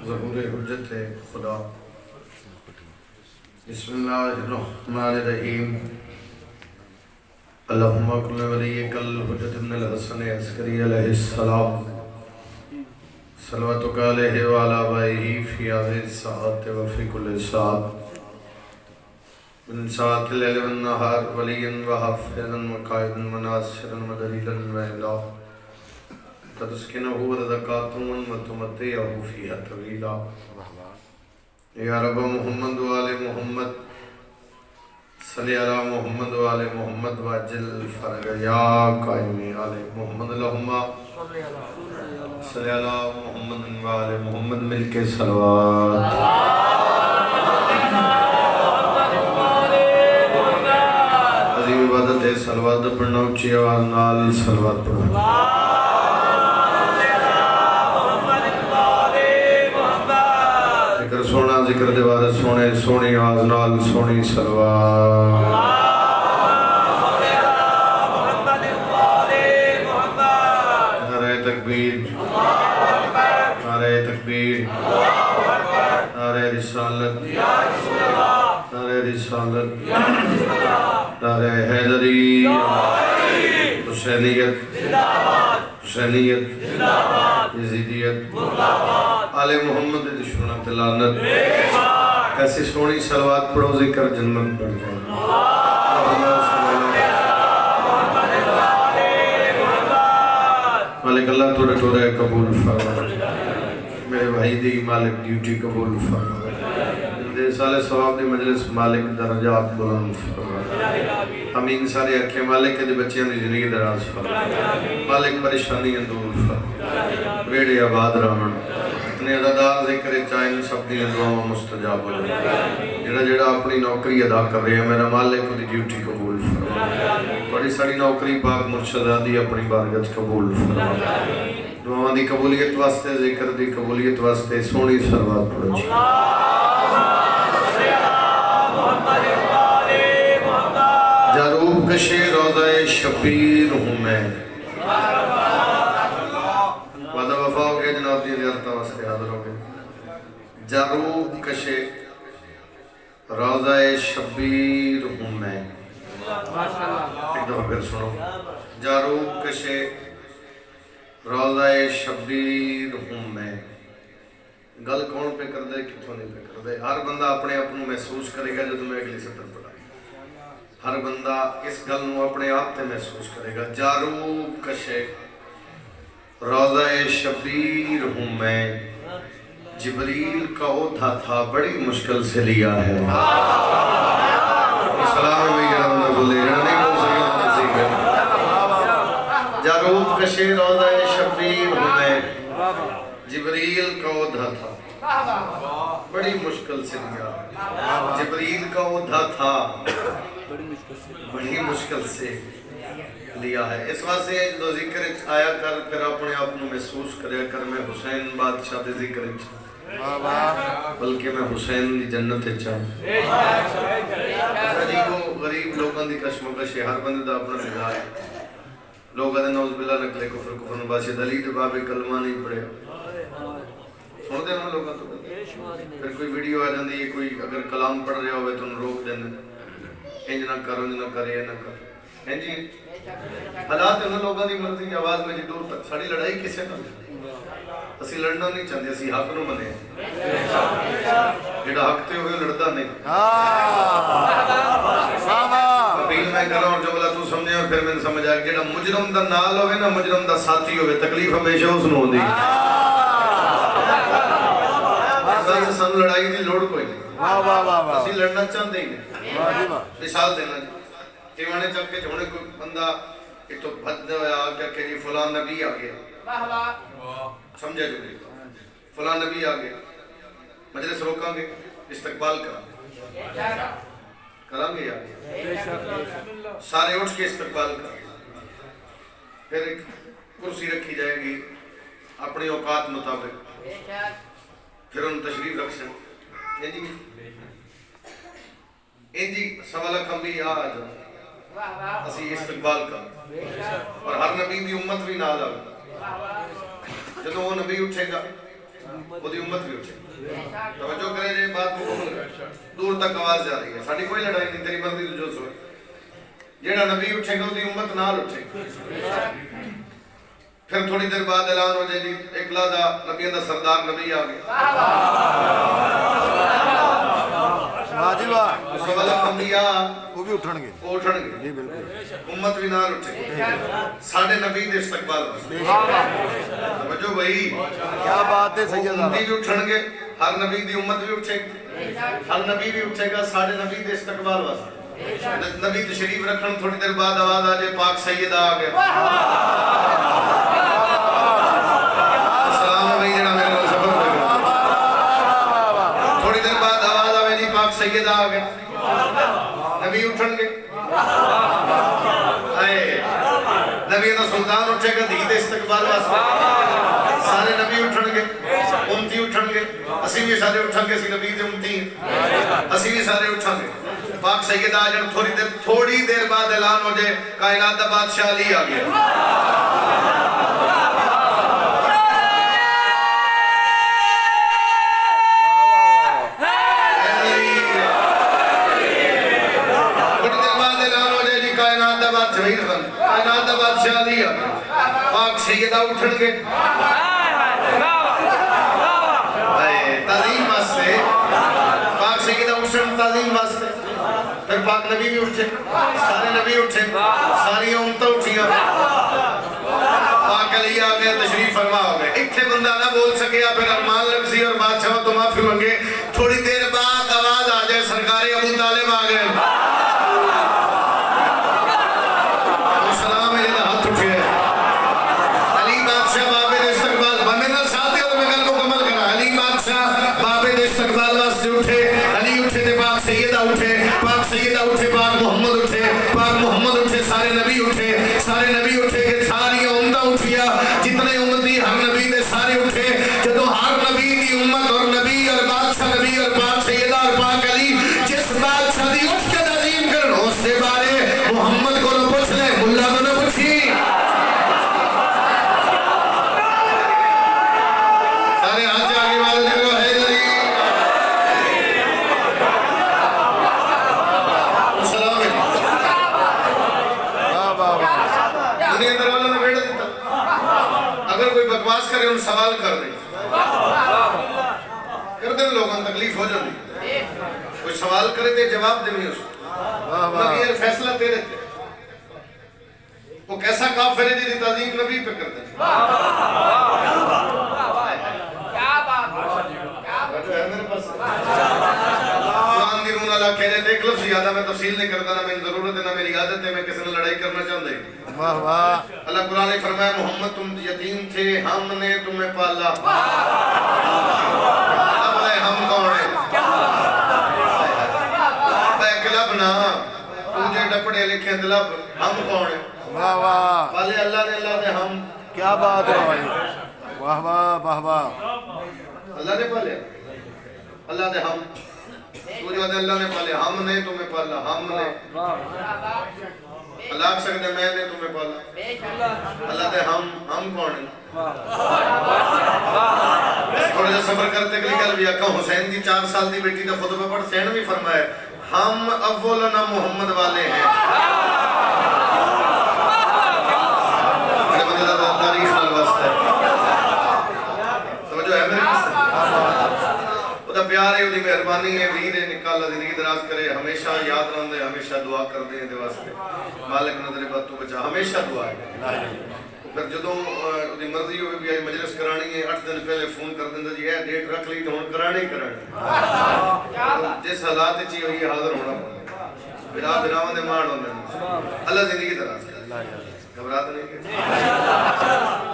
ज़हूर हुज्जत खुदा। बिस्मिल्लाहिर्रहमानिर्रहीम। अल्लाहुम्मा कुल्लि वलिय्यिकल हुज्जत इब्नुल हसन अस्करी अलैहिस्सलाम सल्लल्लाहु अलैहि व अला आलिहि फी हाज़िहि सआत व फी कुल्लि सआत मिन सआतिल लैल वन नहार वलिय्यन व हाफ़िज़न व क़ाइदन व नासिरन व दलीलन व इला तस्किनुहु व ज़कातुन व तुमत्तिअहु फ़ीहा तवीला। या रब मुहम्मद व आले मुहम्मद सल्ली अला मुहम्मद व आले मुहम्मद वअज्जिल फ़रज या क़ाइमी आले मुहम्मद लहुम्मा सल्ली अला मुहम्मद व आले मुहम्मद मिलके सलवात। अज़ीम इबादत है सलवात पढ़ना, उच्ची आवाज़ नाल सलवात पढ़ना। जिक्र सोना जिक्र दीवार सोने सोनी आवाज़ नाल सोनी सलवात। नारे तकबीर नारे तकबीर नारे रिसालत नारे रिसालत नारे हैदरी हुसैनियत हुसैनियत यजीदियत आले मोहम्मद दुश्मन पे लानत। ऐसी सोनी सलवात पढ़ो जिक्र जन्नत बढ़ जाए। मालिक अल्लाह तोड़े तोड़े कबूल फरमा। मेरे भाई दी मालिक ड्यूटी कबूल फरमा। दे साले सवाब दी मजलिस मालिक दर्जात बुलंद फरमा। अमीन सारे अखे मालिक के बच्चियों की जिंदगी दराज फरमा। मालिक परेशानियां दूर फरमा। वेड़े आबाद रहन। इतने अदादार जिक्र चाहे सब दी दुआवां मुस्तजाब हो जाए। जेड़ा जेड़ा अपनी नौकरी अदा कर रहे हैं मेरा मालिक उदी ड्यूटी कबूल फरमा। बड़ी सारी नौकरी पाक मुर्शदा दी अपनी बारगत कबूल फरमा। दुआवां दी कबूलियत वास्ते जिक्र दी कबूलियत वास्ते सोहनी सलवात पढ़ो जी। जारूब कशे रोज़ाए शबीर हूँ मैं। वादा वफा हो गया जनाब दी ज़ियारत वास्ते हाज़िर हो गए। जारूब कशे रोज़ाए शबीर हूँ मैं। एक दफा फिर सुनो। जारूब कशे रोज़ाए शबीर हूँ मैं। गल कौन पे कर दे कितों नहीं पे कर दे। हर बंदा अपने आप को महसूस करेगा जो तुम्हें अगली सतर पढ़ा। हर बंदा इस गल को अपने आप से महसूस करेगा। जारूब कशे रोज़ाए शबीर हूँ मैं। जिब्रील का ओथा था बड़ी मुश्किल से लिया है। जारूब कशे रोज़ाए शबीर हूँ मैं। जिब्रील का ओथा था बड़ी मुश्किल से लिया। जिब्रील का ओथा था बड़ी मुश्किल से लिया है। इस वास्ते जो जिक्र आया कर फिर अपने आप को महसूस करे कर मैं हुसैन बादशाह दे जिक्र बल्कि मैं हुसैन दी जन्नत अजीबो गरीब लोगों की कशमकश है। हर बंदे का अपना मिजाज। लोग आदे नौज़ बिल्लाह नकले कुफर कुफर नबाशी दली दे बाबे कलमा नहीं पढ़िया सुनते हैं लोगों तो। फिर कोई वीडियो आ जाती है कोई अगर कलाम पढ़ रहा हो तो रोक देने इंज ना करो इंज ना करे ना कर हैं जी। हालात उन्होंने लोगों की मर्जी की आवाज़ में जी दूर तक साड़ी लड़ाई किसे ना असी लड़ना नहीं चाहते। असी हक नूं मने जेड़ा हक ते होवे लड़दा नहीं। अपील मैं करा और जो बोला तू समझे और फिर मैंने समझ आ जेड़ा मुजरम दा नाल होवे ना मुजरम दा साथी होवे तकलीफ हमेशा उस नूं होंदी। सानू लड़ाई की लोड़ कोई नहीं। असी लड़ना चाहते ही नहीं। मिसाल देना टिवाने चक के होने कोई बंदा एक तो भद्द होया क्या के जी फलां नबी आ गया समझे जो फलां नबी आ गया मजलिस रोकांगे इस्तकबाल करांगे यार सारे उठ के इस्तकबाल कर। फिर एक कुर्सी रखी जाएगी अपनी औकात मुताबिक। फिर उन तशरीफ रख सकते इंजी सवाल कमी आ जाओ असी इस्तकबाल कर और हर नबी की उम्मत भी नाल आवे। जो वो नबी उठेगा ओदी उम्मत भी उठे। तवज्जो करे जे बात मुकम्मल दूर तक आवाज जा रही है। साडी कोई लड़ाई नहीं, तेरी मर्जी तू जो सोच। जेड़ा नबी उठेगा ओदी उम्मत नाल उठेगी। फिर थोड़ी देर बाद ऐलान हो जाएगी एक लादा नबियों दा सरदार नबी आ गया। वाह जी वाह। उसके बाद अंबिया वो भी उठणगे जी बिल्कुल। उम्मत भी नाल उठेगी साडे नबी दे इस्तकबाल वास्ते। समझो भाई क्या बात है सैयद। नबी भी उठणगे, हर नबी दी उम्मत भी उठेगी, हर नबी भी उठेगा साडे नबी दे इस्तकबाल वास्ते। नबी तशरीफ रखन थोड़ी देर बाद आवाज आ जाए पाक सैयद आ गया। सलाम है भाई जेड़ा मेरे नाल सफर होएगा। थोड़ी देर बाद आवाज आवे जी पाक सैयद आ गया। नबी उठणगे, आए नबी दा सुल्तान उठेगा धी दे इस्तकबाल वास्ते। सारे नबी उठणगे, उम्मती उठणगे, असी भी सारे उठांगे। सी नबी दे उम्मती असी भी सारे उठांगे। पाक सैयद आ जाए। थोड़ी देर बाद ऐलान हो जाए कायनात दा बादशाह अली आ गया। थोड़ी देर बाद ऐलान हो जाए जी कायनात दा बादशाह अली आ गया। पाक सैयद उठणगे ताज़ीम वास्ते। पाक सैयद उठन ताज़ीम वास्ते। फिर पाक नबी भी उठे, सारे नबी उठे, सारी उम्मतां उठियां। पाक अली आ गए, तशरीफ फरमा हो गए। इत्थे बंदा ना बोल सकिया, फिर अरमान लग सी और बादशाह तो माफी मंगे। थोड़ी देर बाद आवाज आ जाए सरकारे अबू तालिब आ गए। सलाम है जेदा हाथ उठे अली बादशाह बाबे दे इस्तकबाल बंदे ना साथ दे तो मैं गल मुकम्मल करा। अली बादशाह बाबे दे इस्तकबाल वास्ते उठे। अली उठे ते पाक सैयदा उठे, पाक सैयदा उठे, पाक मोहम्मद उठे, पाक मोहम्मद उठे, सारे नबी उठे, सारे नबी उठे के सारी उम्मतां उठिया। जितने उम्मती हर नबी दे सारे उठे। जदों हर नबी दी उम्मत और नबी और बादशाह नबी और पाक सैयदा और पाक अली जिस बादशाह दी उठ के ताज़ीम करन उससे बारे मोहम्मद को पूछ ले, मुल्ला को ना पूछी। सारे हाथ आगे वाले जो है अगर कोई बकवास करे उन सवाल कर दे लोगों तकलीफ हो जाती। कोई सवाल करे तो जवाब देनी उसको। ये फैसला तेरे ते। वो कैसा काफिर है जिसकी ताज़ीम नबी पे करते हैं। मेरे पास कुरान दी रूह नाल आखे जे देख लफ्ज़ याद है, मैं तफसील नहीं करता, ना मेरी जरूरत है ना मेरी आदत है, मैं किसी ने लड़ाई करना चाहता ही। वाह वाह। अल्लाह कुरान ने फरमाया मोहम्मद तुम यतीम थे, हमने तुम्हें पाला। अब हम कौन है? क्लब ना तुझे डपड़े लिखे दिलब, हम कौन है? वाह वाह। पाले अल्लाह ने, अल्लाह ने हम। क्या बात है भाई। वाह वाह वाह वाह। अल्लाह ने पाले, अल्लाह ने हम। तुझे अल्लाह ने पाले, हमने तुम्हें पाला, हमने। अल्लाह सकते मैंने तुम्हें पाला, अल्लाह ने हम कौन है? थोड़ा सा सफर करते गल भी आका हुसैन की 4 साल की बेटी का खुतबा पढ़ हुसैन भी फरमाया हम अव्वल ना मोहम्मद वाले हैं। मेरे बंदे दा तारीख नाल वास्ता है। समझो है मेरे ओदा प्यार है, ओदी मेहरबानी है, वीर है, निकाला जिंदगी दराज करे, हमेशा याद रखते, हमेशा दुआ करते हैं दे वास्ते। मालिक नजरे बात तो बचा, हमेशा दुआ है। फिर जो उसकी मर्जी हो भी मजलिस करानी है 8 दिन पहले फोन कर देंगे जी ये डेट रख ली तो हम कराने ही कराने। जिस हालात च हुई हाजिर होना बिना बिरावां दे मान होंदे अल्लाह जिंदगी दराज करे। घबरात नहीं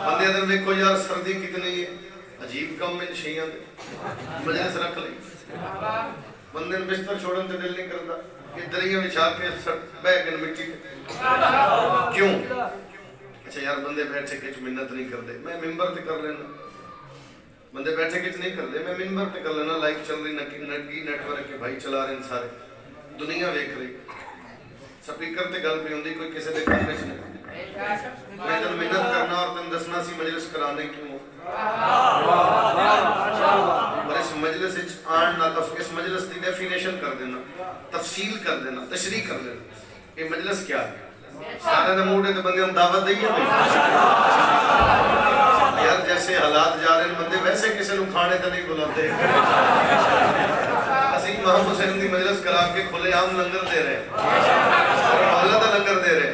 बंदे अंदर देखो यार सर्दी कितनी है, अजीब कम इन शैयां दे मजलिस रख ली बंदे ने बिस्तर छोड़न ते दिल नहीं करता कि दरिया बिछा के बह के मिट्टी क्यों। अच्छा यार बंदे बैठे किच मिन्नत नहीं करते, मैं मिंबर पे कर लेना। बंदे बैठे किच नहीं करते, मैं मिंबर पे कर लेना। लाइव चल रही नकी नेटवर्क के भाई चला रहे सारे दुनिया देख रही स्पीकर ते गल पे होंदी कोई किसी दे घर में नहीं। मैं जब मिन्नत करना और तुम दसना सी मजलिस कराने क्यों विच आन ना इस मजलिस की डेफिनेशन कर देना, तफसील कर देना, तशरीह कर देना ये मजलिस क्या है। सारे दे मूड ते बंदे दावत दईए यार, जैसे हालात जा रहे हैं बंदे वैसे किसी को खाने तो नहीं बुलाते। असि इमाम हुसैन की मजलिस करा के खुलेआम लंगर दे रहे और अल्लाह का लंगर दे रहे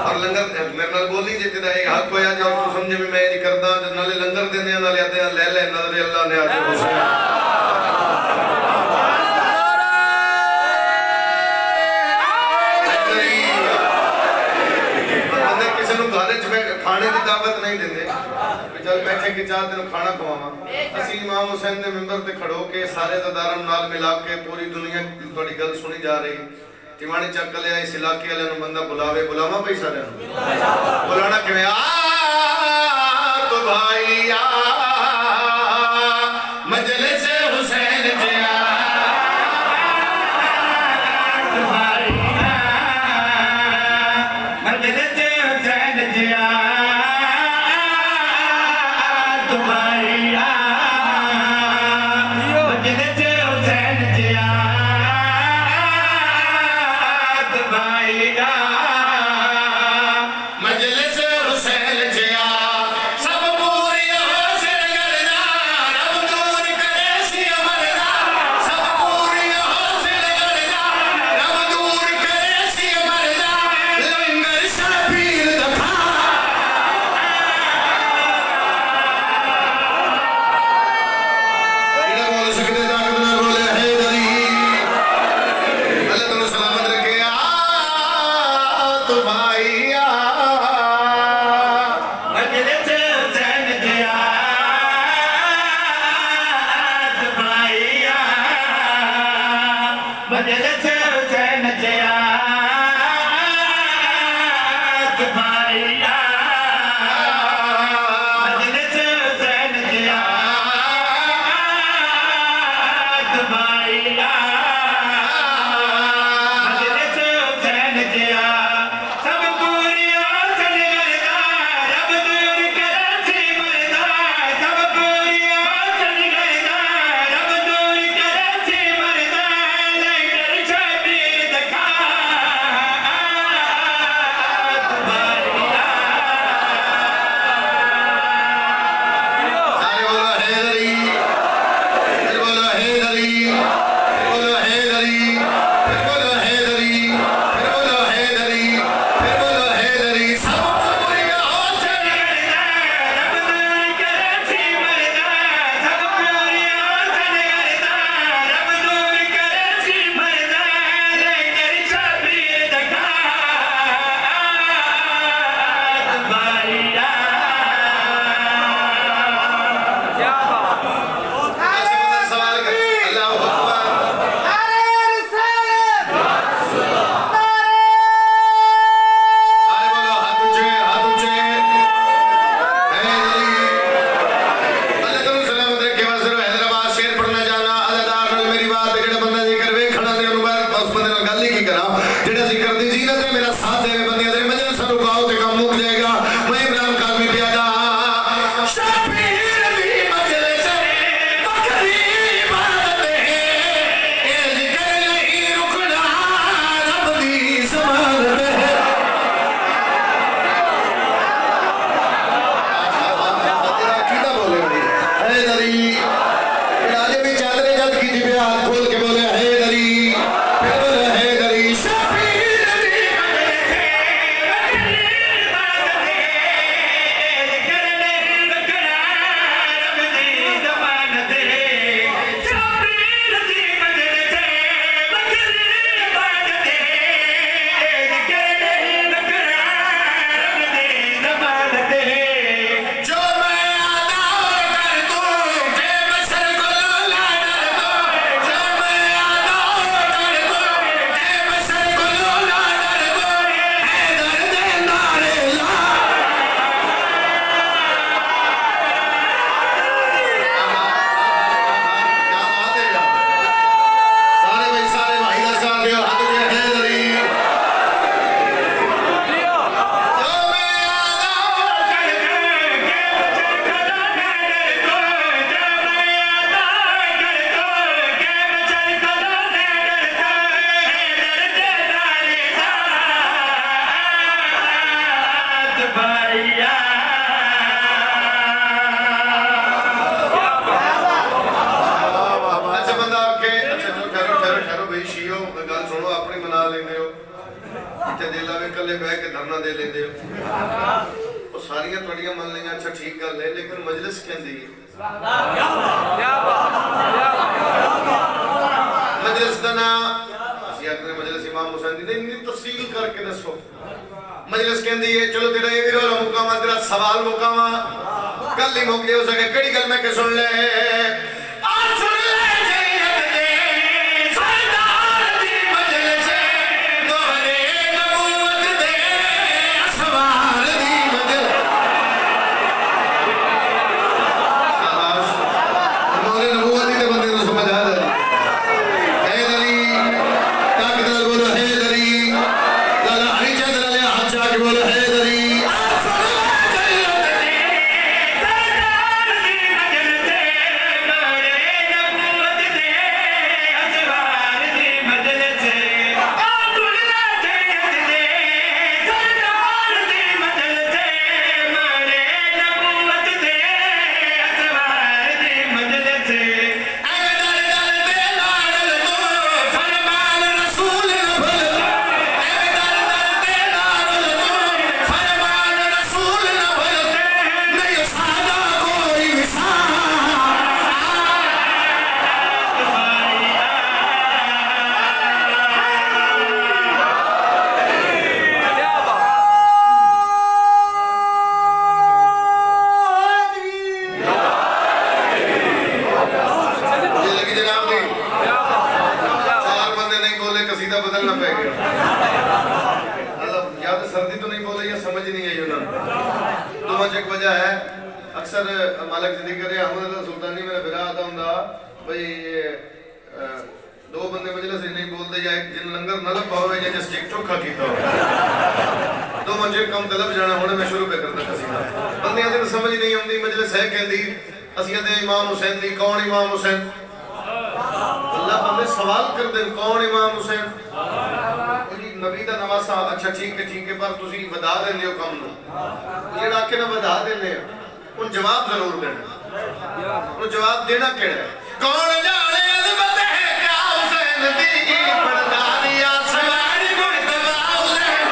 और लंगर मेरे नाल बोली जे तेरा एक हक होया जो तू समझे भी मैं नहीं करदा, नाले लंगर देने नाले आते ले ले नजर अल्लाह ने आज हुसैन खाने की दावत नहीं देंगे। चल बैठे कि चाह तेन खाना खवावा। असी इमाम हुसैन ने मिंबर ते खड़ो के सारे दादारां नाल मिला के पूरी दुनिया थोड़ी गल सुनी जा रही। टिवाणी चक लिया इस इलाके वाले बंदा बुलावे, बुलावा पई सारे बुलाना किवें आ तो भाई आ मजलिस हुसैन ते आ तो भाई आ मजलिस हुसैन ते आ ते दे लावे कल्ले बह के धरना दे लेंदे हो वो सारियां तुहाडियां मन लईयां अच्छा ठीक गल है लेकिन मजलिस कहंदी है मजलिस दा नाम असि आखदे मजलिस इमाम हुसैन दी इन्नी तफसील करके दसो मजलिस कहंदी है चलो तेरा ये रोला मुकामा तेरा सवाल मुकामा कल ही मुक हो सके केड़ी गल मैं के सुन ले इमाम हुसैन दी कौन इमाम हुसैन अल्लाह बंदे सवाल कर दे कौन इमाम हुसैन नबी दा नवासा अच्छा ठीक है पर तुसी बता देंदे हो कम नु जेड़ा के ना बता देने उन जवाब जरूर देना उन जवाब देना केड़ा कौन जाने अज़मत है क्या हुसैन दी बड़दारिया सवारी मुर्तबा हुसैन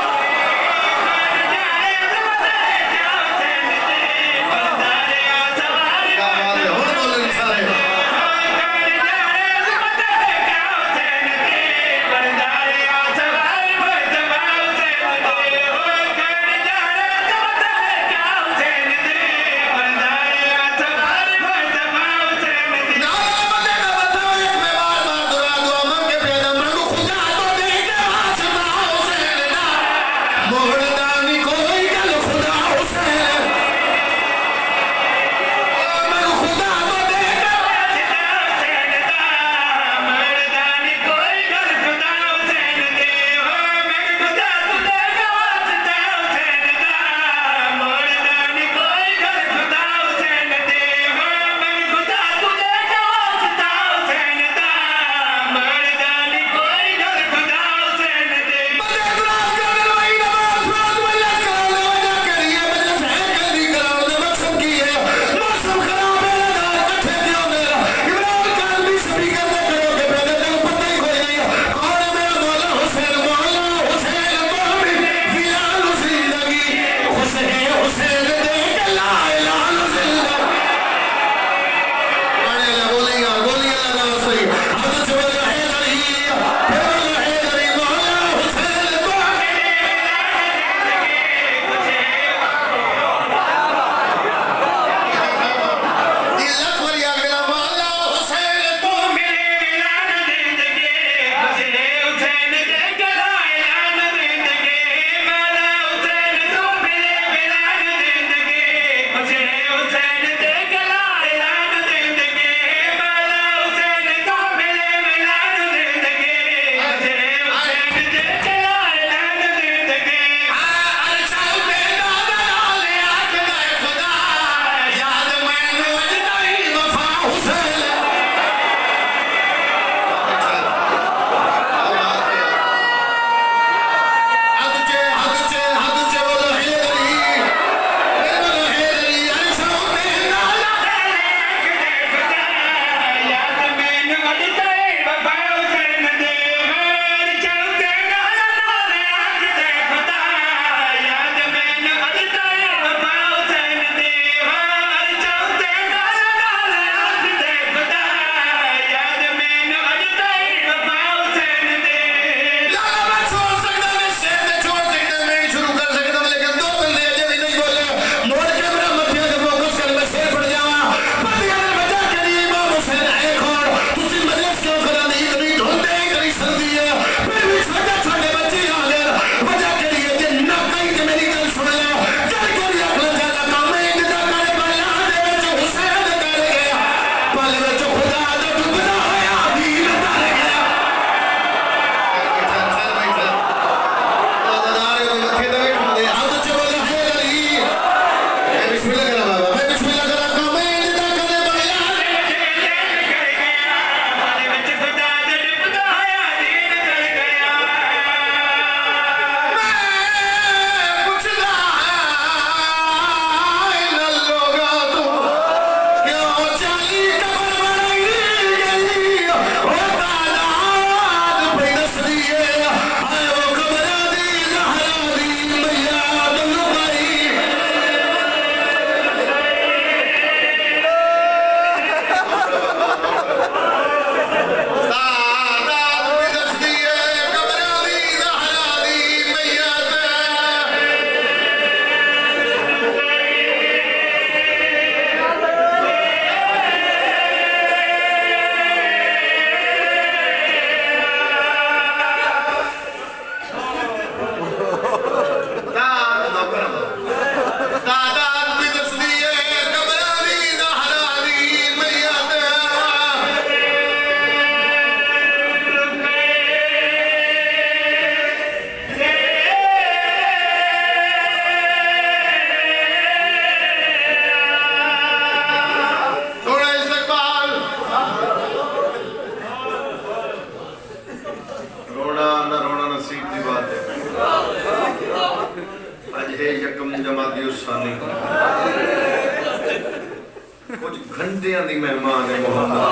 कुछ घंटियां दी मेहमान है मोहम्मद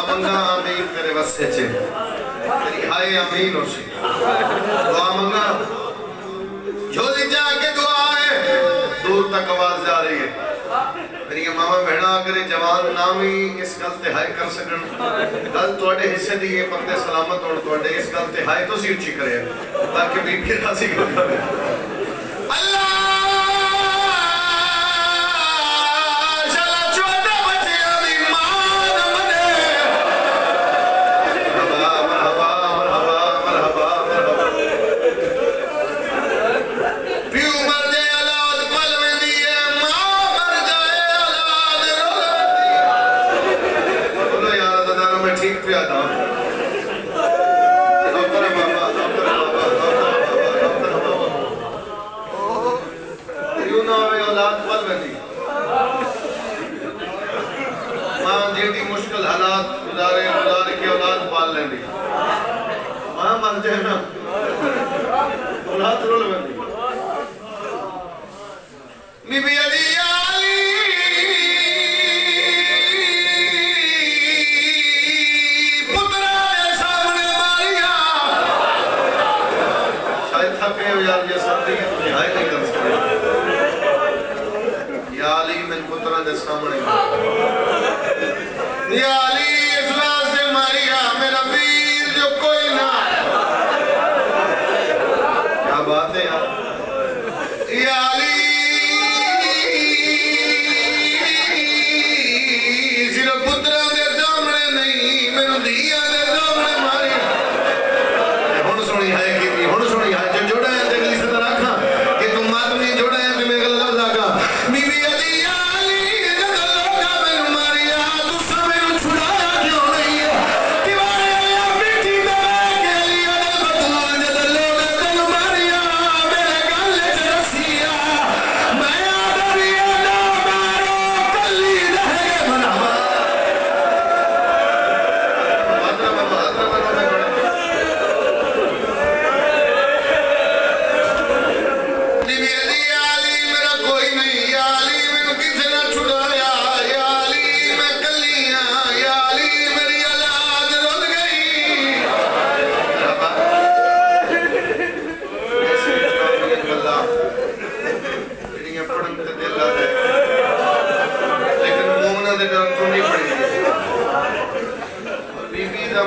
मंगा आमीन तेरे वस्ते चे तेरी हाय आमीन होसी दुआ मंगा जोली जाके दुआ है दूर तक आवाज जा रही है मेरी मामा बहना अगर जवान नाम ही इस गल ते हाय कर सकन गल तोड़े हिस्से दी ये बंदे सलामत होण तोड़े इस गल ते हाय तो सी उच्ची करे ताकि बीबी राजी हो जाए अल्लाह मुश्किल हालात गुजारे गुजारे के औलाद पाल लेंदी मां मर जाए ना औलाद रोल बंदी बीबी अली आली पुत्रा ने सामने मारिया शायद थके हो यार ये सर्दी है हाय नहीं कर सकते या अली मैं पुत्रा दे सामने या अली इस वास्ते मारिया मेरा वीर जो कोई ना क्या बात है यार या अली सिर्फ पुत्रा दे सामने नहीं मैंने दिया दे सामने मारिया हुन सुनी है कि हुन सुनी है जो जोड़ा है अगली से रखना कि तुम मात नहीं जोड़ा है मैं गलत लगा बीबी अली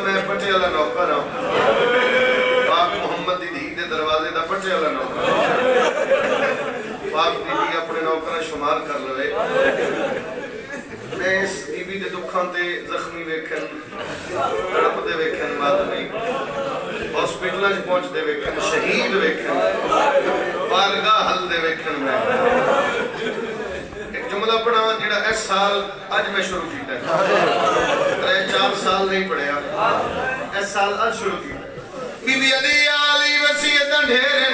मैं पट्टे वाला नौकर हूं पाक मोहम्मद दी धी दे दरवाजे दा पट्टे वाला नौकर पाक बीबी अपने नौकर शुमार कर लवे मैं इस बीबी दे दुखां ते जख्मी वेखन तड़प दे वेखन मातमी हॉस्पिटल च पहुंच दे वेखन शहीद वेखन बारगाह हल दे वेखन मैं एक जुमला पढ़ा जेड़ा इस साल अज मैं शुरू किया 3-4 साल नहीं पढ़िया इस साल अज शुरू किया बीबी अली आली वसीयत ढेर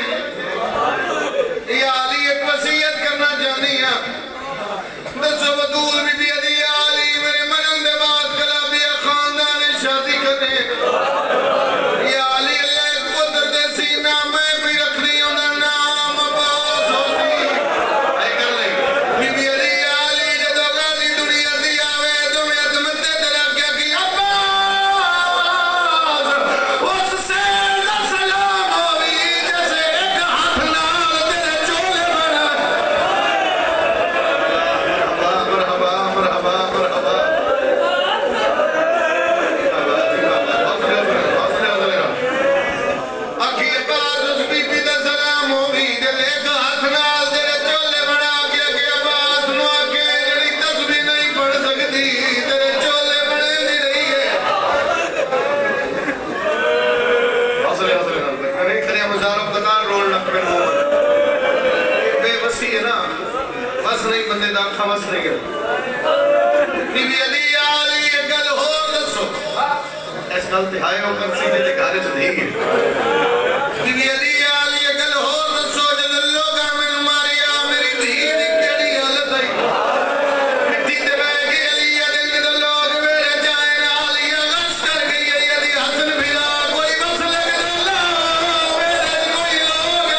या अली एक वसीयत करना चाहनी है दसो बतूल बीबी अली आली मेरे मरन दे बाद कलाबिया खानदान ने शादी करे या अली अल्लाह एक पुत्र दे सीना मैं भी रखनी ओदा नाम अब्बास होसी ऐ कर ले बीबी अली आली जदों गाली दुनिया दी आवे तो मैं अजमत दे तेरा क्या कि अब्बास उस से दा सलाम होवी जैसे एक हाथ नाल तेरे चोले बना मरहबा मरहबा मरहबा आखी अब्बास उस बीबी दा सलाम होवी जैसे एक हाथ नाल तेरे चोले बना के कि अब्बास नु आके जेड़ी तस्बीह नहीं पढ़ सकदी तेरे चोले बने दी रही है असले नहीं खरिया मजारों कतार रोल लग पे बेबसी है ना बस नहीं बंदे दा अखा बस नहीं गया बीबी अली आली एक गल होर दसो इस गल ते हाय हो कर सी ते घर च नहीं गए बीबी अली आली एक गल होर दसो जद लोगा मैनू मारिया मेरी धी दी केड़ी हालत आई मिट्टी ते बह गई अली अली जद लोग मेरे जाए आली गश कर गई अली हसन फिरा कोई बस लगदा मेरे कोई लोग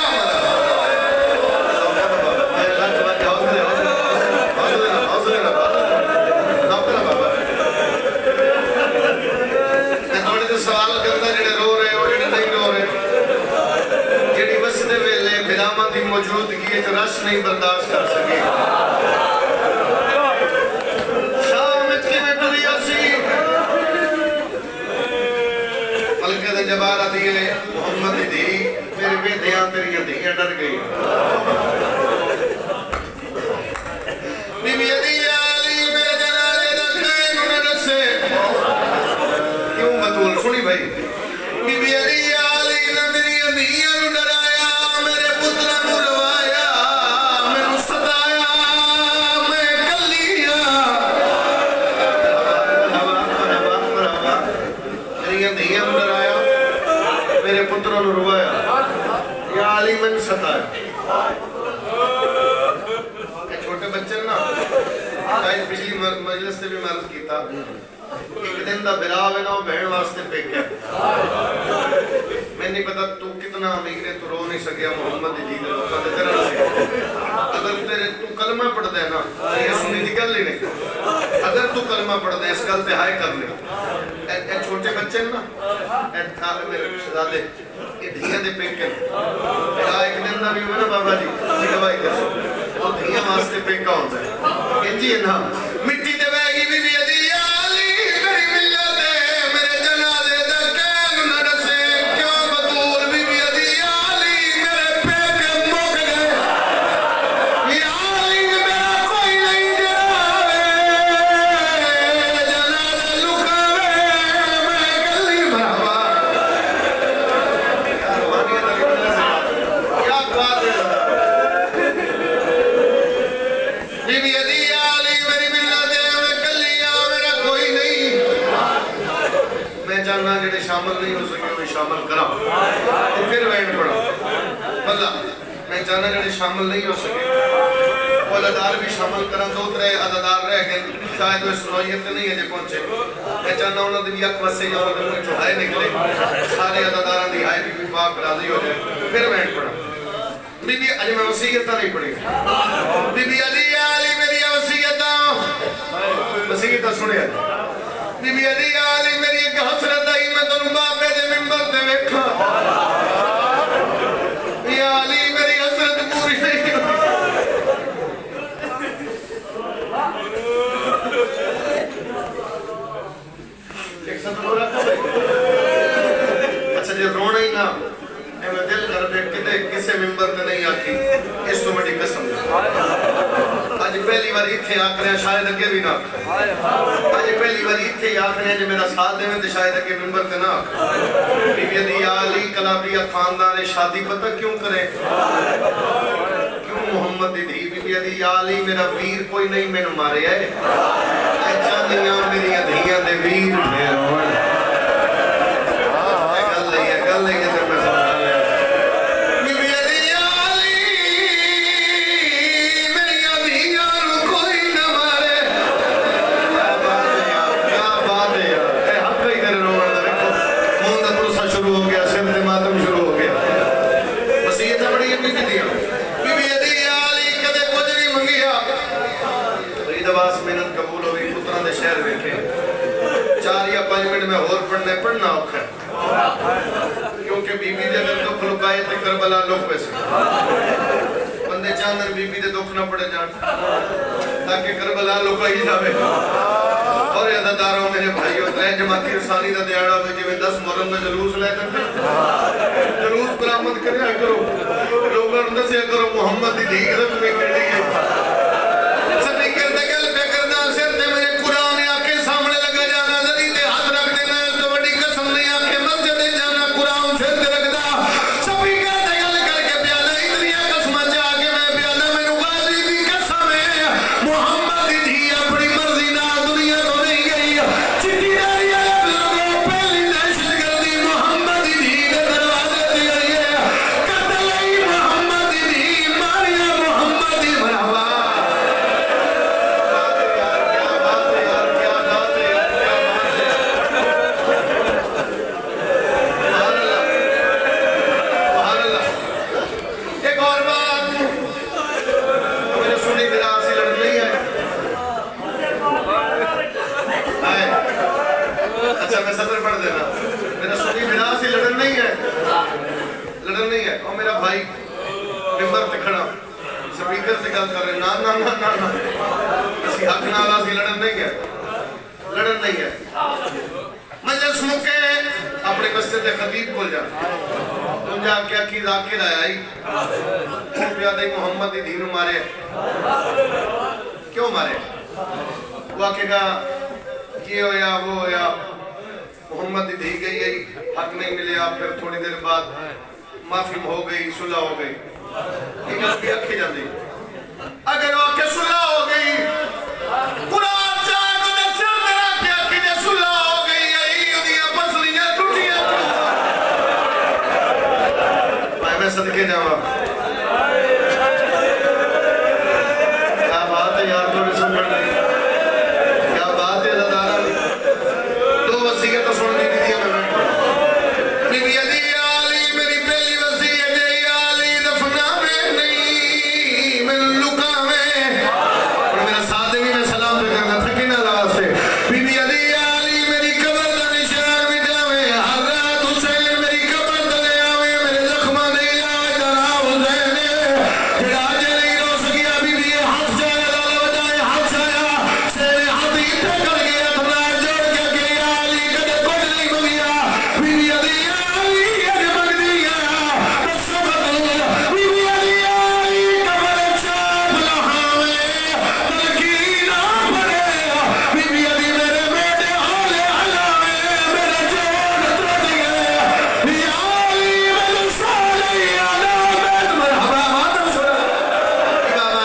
सवाल करता जेड़े रो रहे हो जेड़े नहीं रो रहे जेड़ी वसदे वेले फिरावां दी मौजूदगी च रश नहीं बर्दाश्त कर सके शाम विच किवें टुरिया सी मलके दे जबारा दिए मोहम्मद दी धी मेरे बेदियां तेरियां धीयां डर गई बीबी अली आली मेरे जनाजे दा कैन उन्हें दसे क्यों बतूल सुनी भाई बीबी अली आली ने मेरी धीयां नु डराया मेरे पुत्रा नु रवाया मैनू सताया मैं कल्लिया मेरी धीयां नु डराया मेरे पुत्रा नु रवाया या अली मैनू सताया छोटे बच्चे ना शायद पिछली मजलिस से भी मर्ज किया एक दिन का बिराव है ना वो बहन वास्ते पेके मैं नहीं पता तू कितना अमीर है तू रो नहीं सकिया मोहम्मद जी दे लोकां दे तरह से अगर तेरे तू कलमा पढ़दा है ना ये सुनी दी गल ही नहीं अगर तू कलमा पढ़दा है इस गल पे हाय कर ले ए छोटे बच्चे ना ए खाले मेरे शहजादे ये धियां दे पेके मेरा एक दिन दा भी होना बाबा जी गवाही दसो वो धियां वास्ते पेका होता है इंजी है ना मिट्टी ते बह गई बीबी अली आली मेरी मिल्लत है मेरे जनाजे दा कैन न दसे क्यों बतूल बीबी अली आली मेरे पेके मुक गए या अली मेरा कोई नहीं जरावे जनाजा लुकावे मैं गली मरहबा क्या बात है बीबी अली आली मेरी मिल्लत है मैं कल्लिया मेरा कोई नहीं मैं चाहना जेडे शामिल नहीं हो सके मैं शामिल करा तो फिर वैन पढ़ा भला मैं चाहना जेडे शामिल नहीं हो सके वो अदादार भी शामिल करा 2-3 अदादार रह गए शायद वो सलाहियत नहीं है जे पहुंचे मैं चाहना उन्होंने भी अख वसे या उन्होंने मुंह चो हाय निकले सारे अदादारां दी हाय बीबी पाक राजी हो जाए फिर वैन पढ़ा बीबी अली मैं वसीयत नहीं पढ़ी बीबी अली आली मेरी वसीयत सुनिया बीबी अली आली मेरी एक हसरत आई मैं तुम बाबे दे मिंबर ते वेखा या अली मेरी हसरत पूरी नहीं एक सब हो रहा अच्छा जे रोना ही ना मैं दिल कर दे किते किसे मिंबर ते नहीं आती इस तो बड़ी कसम आज पहली बार इथे आखने शायद अगे भी ना आज पहली बार इथे आखने जे मेरा साथ देवे ते शायद अगे मिंबर ते ना बीबी अली आली कलाबिया खानदान ने शादी पता क्यों करे क्यों मोहम्मद दी धी बीबी बीबी अदी याली मेरा वीर कोई नहीं मैनू मारे है चांदियां मेरिया धीयां दे वीर फिर होण गल है ते मैं समझ लिया बीबी अदी याली मेरिया धीयां नू कोई ना मारे क्या बात है यार ए हक ही तेरे रोण दा देखो मुंह दा पुरसा शुरू हो गया सिर ते मातम शुरू हो गया वसीयत बड़ी बीबी दी बीबी अदी याली कदे कुछ नहीं मंगिया फरीदाबाद मेहनत कबूल हो गई पुत्रा दे शहर वेखे 4 या 5 मिनट में और पढ़ना औखा है क्योंकि बीबी दे अगर दुख लुकाए तो करबला लोग वैसे बंदे चाहते बीबी दे दुख ना पड़े जान ताकि करबला लुकाई जावे और अदादारों मेरे भाइयों 3 जमाती रसानी का दिहाड़ा में जिवें 10 मुहर्रम में जुलूस ले करते जुलूस बरामद करया करो लोगों ने दसिया करो मोहम्मद दी धी रख में कड़ी है सभी करते गल पे करना सिर ते मेरे कुरान आके सामने लगा जाना जरी ते हाथ रख देना तो बड़ी कसम नहीं आके मस्जिद में जाना कुरान सिर ते रखदा सभी करते गल करके प्याला इतनी कसम जाके मैं प्याला मेनू गाजी दी कसम है मोहम्मद दी धी अपनी मर्जी नाल दुनिया तो नहीं गई चिट्ठी डाली लोगों पहली दहशतगर्दी मोहम्मद दी धी के दरवाजे ते आई है कत्ल आई मोहम्मद दी धी मारिया मोहम्मद दी मरहबा एक और बात मेरे सुनी विरासी लड़ नहीं है अच्छा मैं सदर पढ़ देना मेरा सुनी विरासी लड़न नहीं है और मेरा भाई मिंबर पे खड़ा स्पीकर से गल कर रहे ना ना ना ना ना किसी हक नाल आसी लड़न नहीं है मजलिस मुके अपने मस्जिद के खतीब को जा तुम जाके आखी जाकिर आया ही प्यादे मोहम्मद दी धी नू मारे क्यों मारे वो आखेगा ये होया वो होया मोहम्मद दी धी गई हक नहीं मिले फिर थोड़ी देर बाद माफी हो गई सुलह हो गई ये गल भी आखी जाती अगर वो आके सुलह हो गई कुरान चाहे तो दस्या तेरा क्या कि जे सुलह हो गई आई उदियां पसलियां टूटियां मैं सदके जावा क्या बात है यार थोड़ी सुन पड़ रही क्या बात है दादा दो वसीयत तो सुन दी दी मैं बीबी अदी याली मेरी पहली वसीयत है याली दफना में नहीं मैं लुका में और मेरा साथ भी मैं सलाम पे करना थकी ना वास्ते बीबी अदी याली मेरी कब्र दा निशान मिटावे हर रात हुसैन मेरी कब्र तले आवे मेरे जख्मां दे आवे जरा हुसैन जेड़ा जे नहीं रो सकिया बीबी हाथ जाया लाला बजाए हाथ आया तेरे हाथ इथे कर गया थोड़ा जोड़ के गया अली कदे कुछ नहीं मंगिया बीबी अदी याली अज मंगदी है दसो बदल बीबी अदी याली कब्र चाप लहावे तलकी ना पड़े बीबी अदी मेरे बेटे हौले हलावे मेरे जोड़ टूट गए याली मेरे साले आला मैं मरहबा मातम सुना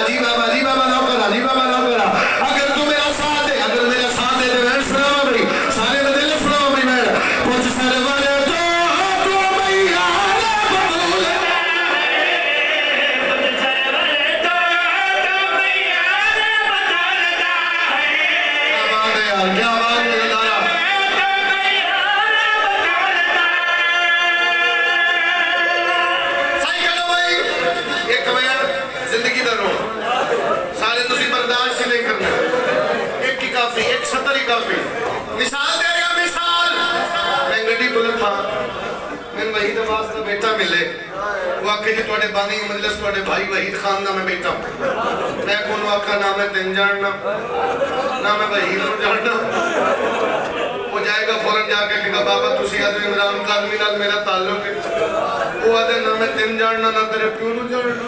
जी बाबा नौकरा अगर तू मेरा साथ दे तो मैं सुनावा भाई सारे ने दिल सुनावा भाई मैं कुछ सरवर तो मैया ने बतूल क्या बात है लाया सही करो भाई एक कमेंट जिंदगी दा रोल सारे तुसी बर्दाश्त नहीं करना एक ही काफी एक सतर ही काफी मिसाल देगा मिसाल मैं गड्डी बुलंद था मैं वहीद अब्बास का बेटा मिले वो आके जी तुहाडे बानी मजलिस तुहाडे भाई वहीद खान दा मैं बेटा मैं कोनो आका ना मैं तेन जानना ना मैं वहीद नूं जानना वो जाएगा फौरन जाके कहेगा बाबा तुसी आदमी इमरान कादमी नाल मेरा ताल्लुक है वो आदे ना मैं तेन जानना ना तेरे प्यो नूं जानना